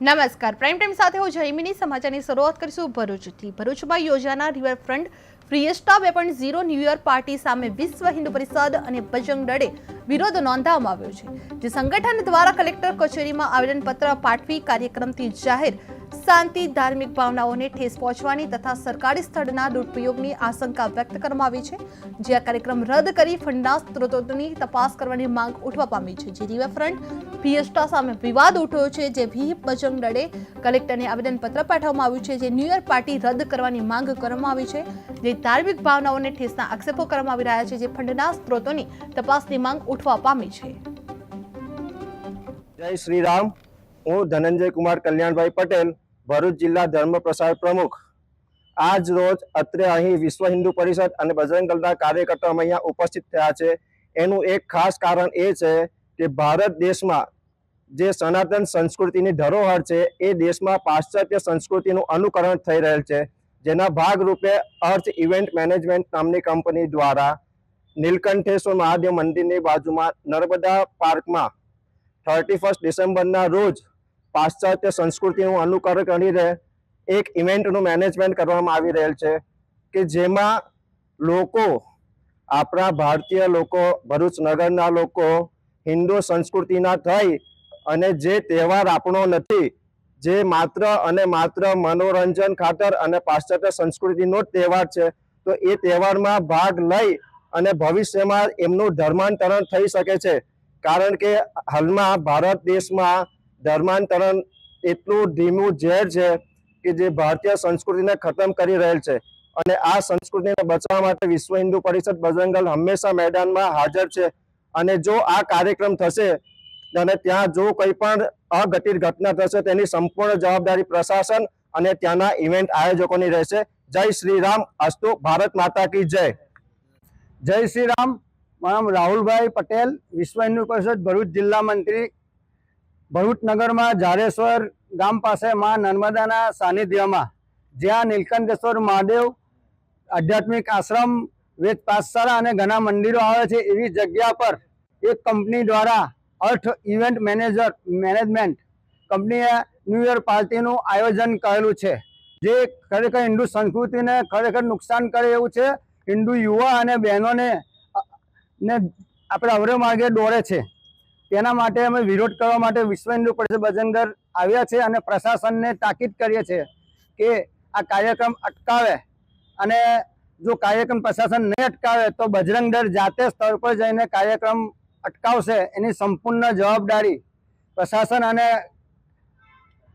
નમસ્કાર prime time સાથે હું જયમિની સમાચારની શરૂઆત કરીશું ભરૂચથી। ભરૂચમાં યોજાનાર riverfront fiesta 2.0 new year party સામે વિશ્વ હિન્દુ પરિષદ અને બજરંગ દળે વિરોધ નોંધાવવામાં આવ્યો છે, જે સંગઠન દ્વારા કલેક્ટર કચેરીમાં આવેદનપત્ર પાઠવી કાર્યક્રમથી જાહેર શાંતિ, ધાર્મિક ભાવનાઓને ઠેસ પહોંચવાની તથા સરકારી સ્થળના દુરુપયોગની આશંકા વ્યક્ત કરવામાં આવી છે। જે આ કાર્યક્રમ રદ કરી ફંડના સ્ત્રોતોની તપાસ કરવાની માંગ ઉઠવા પામી છે। જે રિવરફ્રન્ટ ફિએસ્ટા સામે વિવાદ ઉઠ્યો છે, જે વિહિપ બજરંગ દળે કલેક્ટરને આવેદનપત્ર પાઠવવામાં આવ્યું છે, જે ન્યૂ યર પાર્ટી રદ કરવાની માંગ કરવામાં આવી છે। જે ધાર્મિક ભાવનાઓને ઠેસના આક્ષેપો કરવામાં આવી રહ્યા છે, જે ફંડના સ્ત્રોતોની તપાસની માંગ ઉઠવા પામી છે। જય શ્રી રામ। હું ધનંજય કુમાર કલ્યાણભાઈ પટેલ, ભરૂચ જિલ્લા ધર્મ પ્રસાર પ્રમુખ। આજ રોજ અત્રે અહીં વિશ્વ હિન્દુ પરિષદ અને બજરંગ દળના કાર્યકર્તાઓ અહીંયા ઉપસ્થિત થયા છે। એનું એક ખાસ કારણ એ છે કે ભારત દેશમાં જે સનાતન સંસ્કૃતિની ધરોહર છે એ દેશમાં પાશ્ચાત્ય સંસ્કૃતિનું અનુકરણ થઈ રહેલ છે, જેના ભાગરૂપે અર્થ ઇવેન્ટ મેનેજમેન્ટ નામની કંપની દ્વારા નીલકંઠેશ્વર મહાદેવ મંદિરની બાજુમાં નર્મદા પાર્કમાં 31 ડિસેમ્બરના રોજ પાશ્ચાત્ય સંસ્કૃતિનું અનુકરણ કરીને એક ઇવેન્ટનું મેનેજમેન્ટ કરવામાં આવી રહેલ છે કે જેમાં લોકો, આપણા ભારતીય લોકો, ભરૂચ નગરના લોકો હિન્દુ સંસ્કૃતિના થઈ અને જે તહેવાર આપણો નથી, જે માત્ર અને માત્ર મનોરંજન ખાતર અને પાશ્ચાત્ય સંસ્કૃતિનો જ તહેવાર છે, તો એ તહેવારમાં ભાગ લઈ અને ભવિષ્યમાં એમનું ધર્માંતરણ થઈ શકે છે। કારણ કે હાલમાં ભારત દેશમાં ધર્માંતરણ એટલું ધીમું ઝેર છે કે જે ભારતીય સંસ્કૃતિને ખતમ કરી રહેલ છે, અને આ સંસ્કૃતિને બચાવવા માટે વિશ્વ હિન્દુ પરિષદ બજરંગ દળ હંમેશા મેદાનમાં હાજર છે। અને જો આ કાર્યક્રમ થશે અને ત્યાં જો કોઈ પણ અઘટિત ઘટના થશે તેની સંપૂર્ણ જવાબદારી પ્રશાસન અને ત્યાંના ઇવેન્ટ આયોજકોની રહેશે। જય શ્રી રામ, અસ્તુ, ભારત માતા કી જય। જય શ્રી રામ। મારું નામ રાહુલભાઈ પટેલ, વિશ્વ હિન્દુ પરિષદ ભરૂચ જિલ્લા મંત્રી। ભરૂચ નગરમાં ઝારેશ્વર ગામ પાસે માં નર્મદાના સાનિધ્યમાં, જ્યાં નીલકંઠેશ્વર મહાદેવ આધ્યાત્મિક આશ્રમ, વેદ પાઠશાળા અને ઘણા મંદિરો આવે છે, એવી જગ્યા પર એક કંપની દ્વારા અર્થ ઇવેન્ટ મેનેજમેન્ટ કંપનીએ ન્યૂ યર પાર્ટીનું આયોજન કરેલું છે, જે ખરેખર હિન્દુ સંસ્કૃતિને ખરેખર નુકસાન કરે એવું છે। હિન્દુ યુવા અને બહેનોને આપણે અવરે માર્ગે દોરે છે। તેના માટે અમે વિરોધ કરવા માટે વિશ્વ હિન્દુ પરિષદ બજરંગ દળ આવ્યા છે અને પ્રશાસનને તાકીદ કરીએ છીએ કે આ કાર્યક્રમ અટકાવે, અને જો કાર્યક્રમ પ્રશાસન નહીં અટકાવે તો બજરંગ દળ જાતે સ્થળ પર જઈને કાર્યક્રમ અટકાવશે। એની સંપૂર્ણ જવાબદારી પ્રશાસન અને